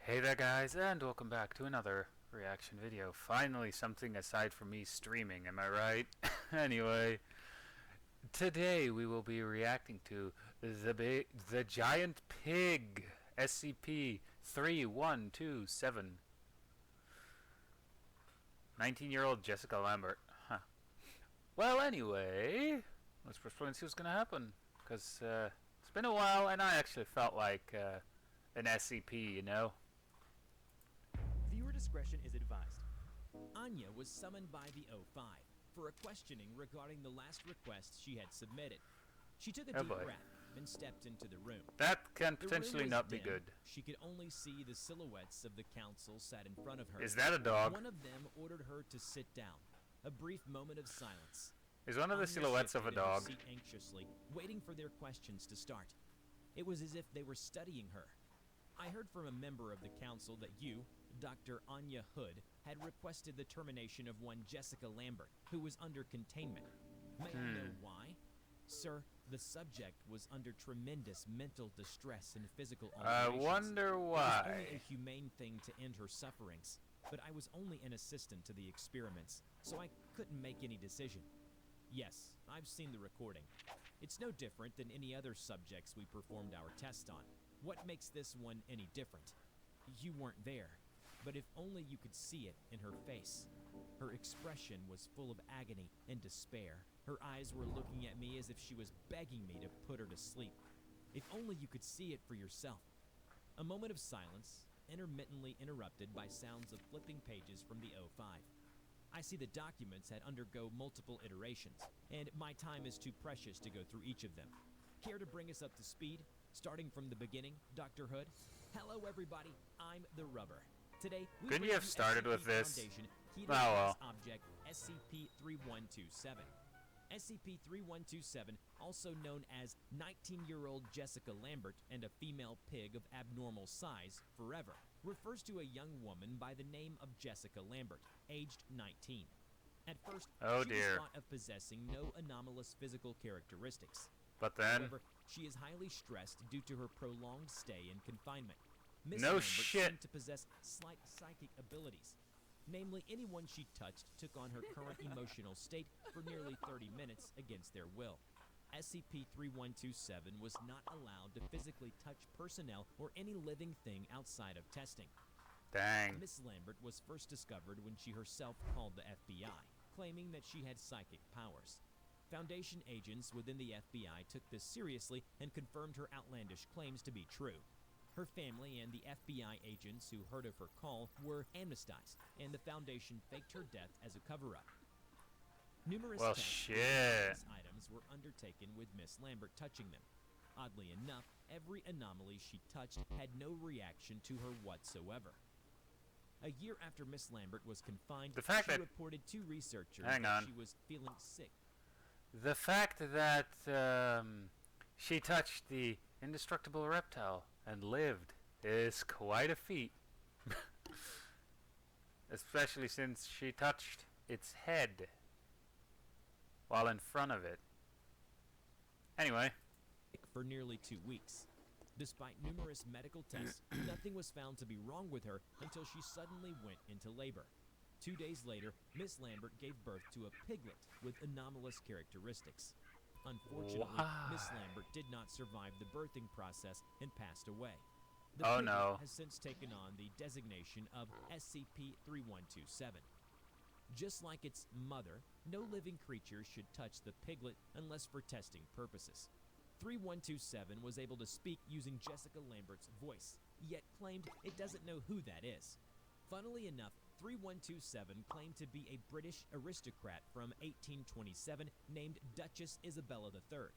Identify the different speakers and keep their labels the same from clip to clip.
Speaker 1: Hey there guys, and welcome back to another reaction video. Finally something aside from me streaming, am I right? Anyway, today we will be reacting to the Giant Pig, SCP-3127. 19-year-old Jessica Lambert. Huh. Well, anyway, let's press play and see what's gonna happen. Because it's been a while, and I actually felt like an SCP, you know?
Speaker 2: Viewer discretion is advised. Anya was summoned by the O5 for a questioning regarding the last request she had submitted. She took a deep breath and stepped into the room.
Speaker 1: That can potentially not be good.
Speaker 2: She could only see the silhouettes of the council sat in front of her.
Speaker 1: Is that a dog?
Speaker 2: One of them ordered her to sit down. A brief moment of silence.
Speaker 1: Is one of the silhouettes of a dog?
Speaker 2: Seat anxiously, waiting for their questions to start. It was as if they were studying her. I heard from a member of the council that you, Dr. Anya Hood, had requested the termination of one Jessica Lambert, who was under containment. May I know why? Sir, the subject was under tremendous mental distress and physical alterations.
Speaker 1: I wonder why.
Speaker 2: It was only a humane thing to end her sufferings, but I was only an assistant to the experiments, so I couldn't make any decision. Yes, I've seen the recording. It's no different than any other subjects we performed our test on. What makes this one any different? You weren't there, but if only you could see it in her face. Her expression was full of agony and despair. Her eyes were looking at me as if she was begging me to put her to sleep. If only you could see it for yourself. A moment of silence, intermittently interrupted by sounds of flipping pages from the O5. I see the documents had undergo multiple iterations, and my time is too precious to go through each of them. Care to bring us up to speed? Starting from the beginning, Dr. Hood. Hello, everybody. I'm TheRubber. Today, we
Speaker 1: couldn't you have started with this?
Speaker 2: Oh well. Object SCP-3127. SCP-3127, also known as 19-year-old Jessica Lambert and a female pig of abnormal size forever, refers to a young woman by the name of Jessica Lambert, aged 19. At first, she was thought of possessing no anomalous physical characteristics.
Speaker 1: But then,
Speaker 2: however, she is highly stressed due to her prolonged stay in confinement. Miss
Speaker 1: no
Speaker 2: Lambert
Speaker 1: shit.
Speaker 2: seemed to possess slight psychic abilities. Namely, anyone she touched took on her current emotional state for nearly 30 minutes against their will. SCP-3127 was not allowed to physically touch personnel or any living thing outside of testing.
Speaker 1: Dang.
Speaker 2: Miss Lambert was first discovered when she herself called the FBI, claiming that she had psychic powers. Foundation agents within the FBI took this seriously and confirmed her outlandish claims to be true. Her family and the FBI agents who heard of her call were amnestized, and the Foundation faked her death as a cover-up. Numerous tests items were undertaken with Miss Lambert touching them. Oddly enough, every anomaly she touched had no reaction to her whatsoever. A year after Miss Lambert was confined, she reported to researchers that she was feeling sick.
Speaker 1: The fact that she touched the indestructible reptile and lived is quite a feat. Especially since she touched its head while in front of it. Anyway.
Speaker 2: For nearly 2 weeks. Despite numerous medical tests, nothing was found to be wrong with her until she suddenly went into labor. 2 days later, Miss Lambert gave birth to a piglet with anomalous characteristics. Unfortunately, Miss Lambert did not survive the birthing process and passed away. The piglet has since taken on the designation of SCP-3127. Just like its mother, no living creature should touch the piglet unless for testing purposes. 3127 was able to speak using Jessica Lambert's voice, yet claimed it doesn't know who that is. Funnily enough, 3127 claimed to be a British aristocrat from 1827 named Duchess Isabella III.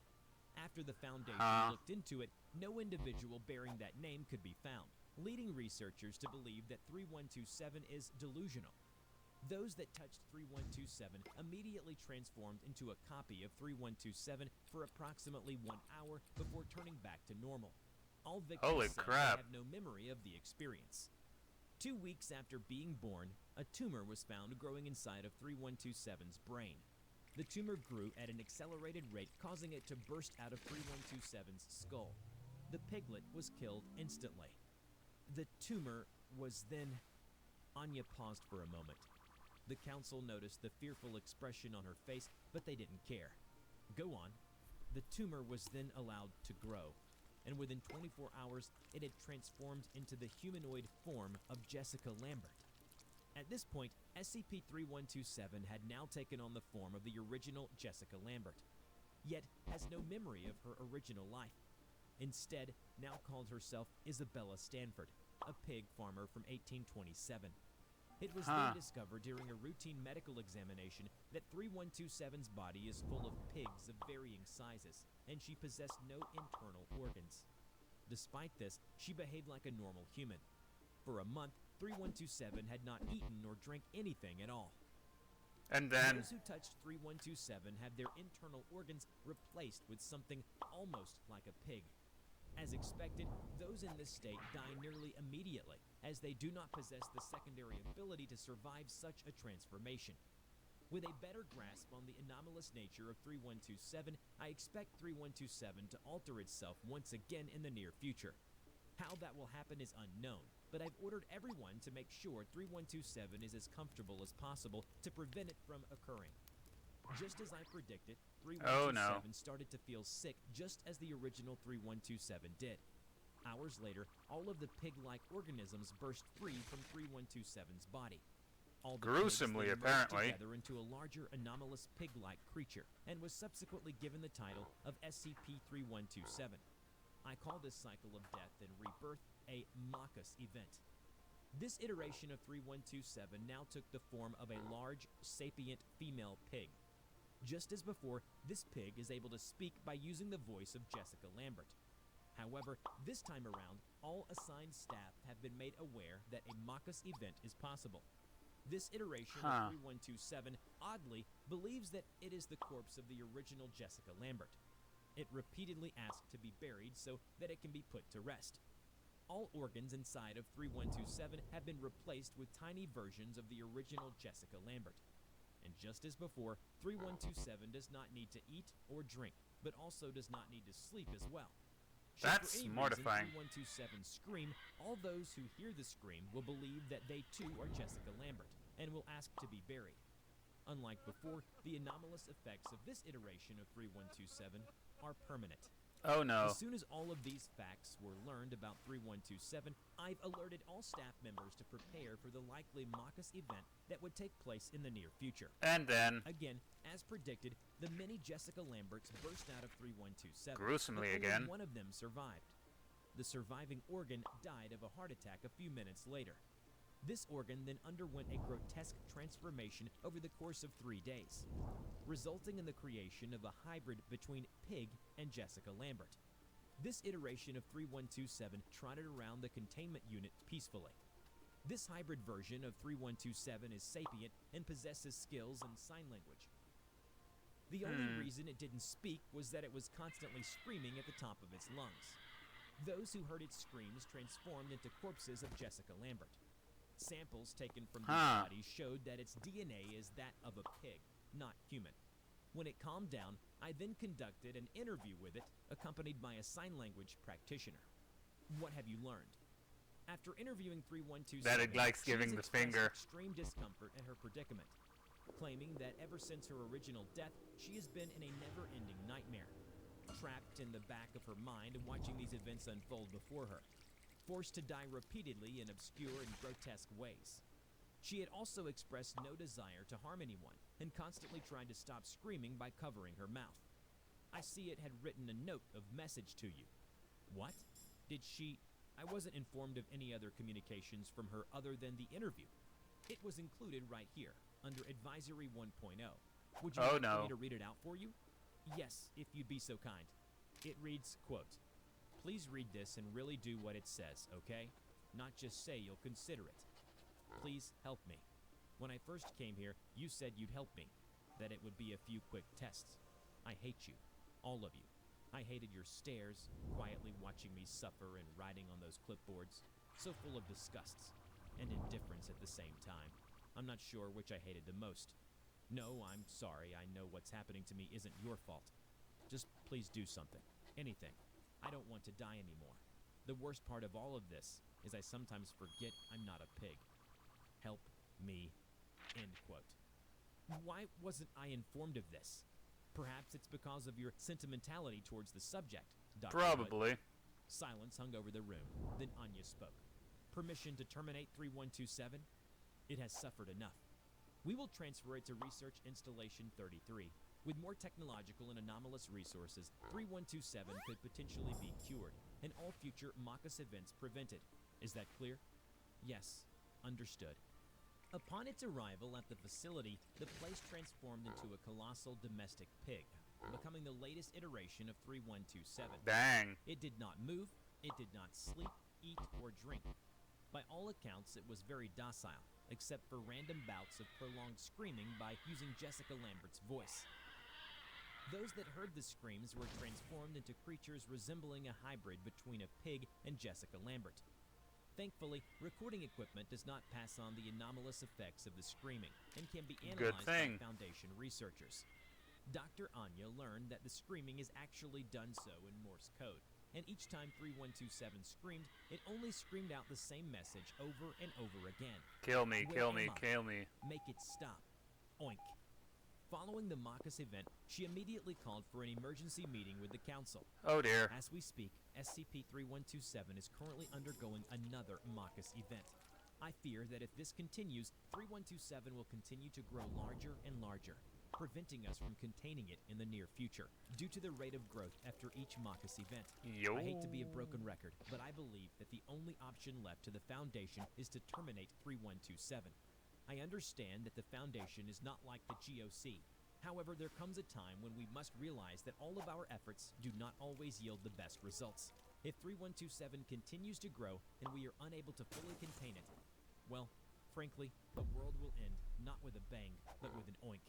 Speaker 2: After the Foundation looked into it, no individual bearing that name could be found, leading researchers to believe that 3127 is delusional. Those that touched 3127 immediately transformed into a copy of 3127 for approximately 1 hour before turning back to normal. All victims said they have no memory of the experience. 2 weeks after being born, a tumor was found growing inside of 3127's brain. The tumor grew at an accelerated rate, causing it to burst out of 3127's skull. The piglet was killed instantly. The tumor was then... Anya paused for a moment. The council noticed the fearful expression on her face, but they didn't care. Go on. The tumor was then allowed to grow, and within 24 hours, it had transformed into the humanoid form of Jessica Lambert. At this point, SCP-3127 had now taken on the form of the original Jessica Lambert, yet has no memory of her original life. Instead, now called herself Isabella Stanford, a pig farmer from 1827. It was then discovered during a routine medical examination that 3127's body is full of pigs of varying sizes, and she possessed no internal organs. Despite this, she behaved like a normal human. For a month, 3127 had not eaten nor drank anything at all.
Speaker 1: And then...
Speaker 2: Those who touched 3127 had their internal organs replaced with something almost like a pig. As expected, those in this state die nearly immediately, as they do not possess the secondary ability to survive such a transformation. With a better grasp on the anomalous nature of 3127, I expect 3127 to alter itself once again in the near future. How that will happen is unknown, but I've ordered everyone to make sure 3127 is as comfortable as possible to prevent it from occurring. Just as I predicted, 3127 started to feel sick just as the original 3127 did. Hours later, all of the pig-like organisms burst free from 3127's body. All the
Speaker 1: Gruesomely,
Speaker 2: pigs then merged
Speaker 1: apparently.
Speaker 2: together into a larger anomalous pig-like creature, and was subsequently given the title of SCP-3127. I call this cycle of death and rebirth a Marcus event. This iteration of 3127 now took the form of a large, sapient female pig. Just as before, this pig is able to speak by using the voice of Jessica Lambert. However, this time around, all assigned staff have been made aware that a Marcus event is possible. This iteration of 3127 oddly believes that it is the corpse of the original Jessica Lambert. It repeatedly asks to be buried so that it can be put to rest. All organs inside of 3127 have been replaced with tiny versions of the original Jessica Lambert. And just as before, 3127 does not need to eat or drink, but also does not need to sleep as well. Should
Speaker 1: That's
Speaker 2: for any
Speaker 1: mortifying.
Speaker 2: reason 3127 scream, all those who hear the scream will believe that they too are Jessica Lambert, and will ask to be buried. Unlike before, the anomalous effects of this iteration of 3127 are permanent.
Speaker 1: Oh no.
Speaker 2: As soon as all of these facts were learned about 3127, I've alerted all staff members to prepare for the likely Marcus event that would take place in the near future.
Speaker 1: And then...
Speaker 2: Again, as predicted, the many Jessica Lamberts burst out of 3127.
Speaker 1: Gruesomely
Speaker 2: but only
Speaker 1: again.
Speaker 2: one of them survived. The surviving organ died of a heart attack a few minutes later. This organ then underwent a grotesque transformation over the course of 3 days, resulting in the creation of a hybrid between Pig and Jessica Lambert. This iteration of 3127 trotted around the containment unit peacefully. This hybrid version of 3127 is sapient and possesses skills in sign language. The only reason it didn't speak was that it was constantly screaming at the top of its lungs. Those who heard its screams transformed into corpses of Jessica Lambert. Samples taken from these bodies showed that its DNA is that of a pig, not human. When it calmed down, I then conducted an interview with it, accompanied by a sign language practitioner. What have you learned? After interviewing 3127,
Speaker 1: That it likes
Speaker 2: she
Speaker 1: giving
Speaker 2: has
Speaker 1: the finger.
Speaker 2: expressed extreme discomfort at her predicament, claiming that ever since her original death, she has been in a never-ending nightmare, trapped in the back of her mind and watching these events unfold before her, forced to die repeatedly in obscure and grotesque ways. She had also expressed no desire to harm anyone and constantly tried to stop screaming by covering her mouth. I see it had written a note of message to you. What? Did she... I wasn't informed of any other communications from her other than the interview. It was included right here, under Advisory 1.0. Would you like for me to read it out for you? Yes, if you'd be so kind. It reads, quote, "Please read this and really do what it says, okay? Not just say you'll consider it. Please help me. When I first came here, you said you'd help me, that it would be a few quick tests. I hate you, all of you. I hated your stares, quietly watching me suffer and writing on those clipboards, so full of disgusts and indifference at the same time. I'm not sure which I hated the most. No, I'm sorry, I know what's happening to me isn't your fault. Just please do something, anything. I don't want to die anymore. The worst part of all of this is I sometimes forget I'm not a pig. Help me, end quote. Why wasn't I informed of this? Perhaps it's because of your sentimentality towards the subject, Dr. Hood.
Speaker 1: Probably.
Speaker 2: Silence hung over the room. Then Anya spoke. Permission to terminate 3127? It has suffered enough. We will transfer it to Research Installation 33. With more technological and anomalous resources, 3127 could potentially be cured, and all future Marcus events prevented. Is that clear? Yes. Understood. Upon its arrival at the facility, the place transformed into a colossal domestic pig, becoming the latest iteration of 3127.
Speaker 1: Dang.
Speaker 2: It did not move, it did not sleep, eat, or drink. By all accounts, it was very docile, except for random bouts of prolonged screaming by using Jessica Lambert's voice. Those that heard the screams were transformed into creatures resembling a hybrid between a pig and Jessica Lambert. Thankfully, recording equipment does not pass on the anomalous effects of the screaming and can be analyzed by Foundation researchers. Dr. Anya learned that the screaming is actually done so in Morse code, and each time 3127 screamed, it only screamed out the same message over and over again.
Speaker 1: Kill me,
Speaker 2: Where
Speaker 1: kill
Speaker 2: am
Speaker 1: me,
Speaker 2: I?
Speaker 1: kill me.
Speaker 2: Make it stop. Oink. Following the Marcus event, she immediately called for an emergency meeting with the council.
Speaker 1: Oh dear.
Speaker 2: As we speak, SCP-3127 is currently undergoing another Marcus event. I fear that if this continues, 3127 will continue to grow larger and larger, preventing us from containing it in the near future, due to the rate of growth after each Marcus event.
Speaker 1: Yo.
Speaker 2: I hate to be a broken record, but I believe that the only option left to the Foundation is to terminate 3127. I understand that the Foundation is not like the GOC. However, there comes a time when we must realize that all of our efforts do not always yield the best results. If 3127 continues to grow and we are unable to fully contain it, well, frankly, the world will end not with a bang, but with an oink.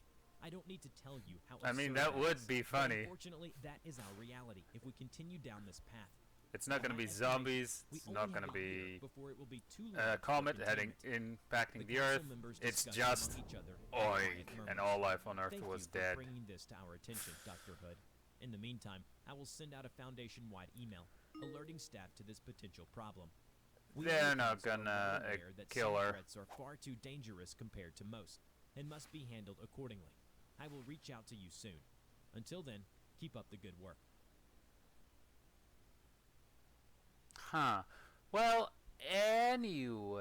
Speaker 2: I don't need to tell you how
Speaker 1: I mean,
Speaker 2: absurd
Speaker 1: that would
Speaker 2: is,
Speaker 1: be
Speaker 2: but
Speaker 1: funny.
Speaker 2: unfortunately, that is our reality if we continue down this path.
Speaker 1: It's not gonna be zombies. It's not gonna be a comet heading impacting the Earth. It's just oink, and all life on Earth was dead.
Speaker 2: Bringing this to our attention, Dr. Hood. In the meantime, I will send out a Foundation-wide email alerting staff to this potential problem.
Speaker 1: They're not gonna kill her.
Speaker 2: Threats are far too dangerous compared to most, and must be handled accordingly. I will reach out to you soon. Until then, keep up the good work.
Speaker 1: Huh. Well, anyway,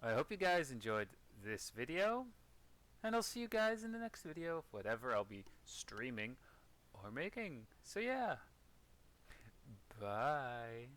Speaker 1: I hope you guys enjoyed this video, and I'll see you guys in the next video of whatever I'll be streaming or making. So yeah, bye.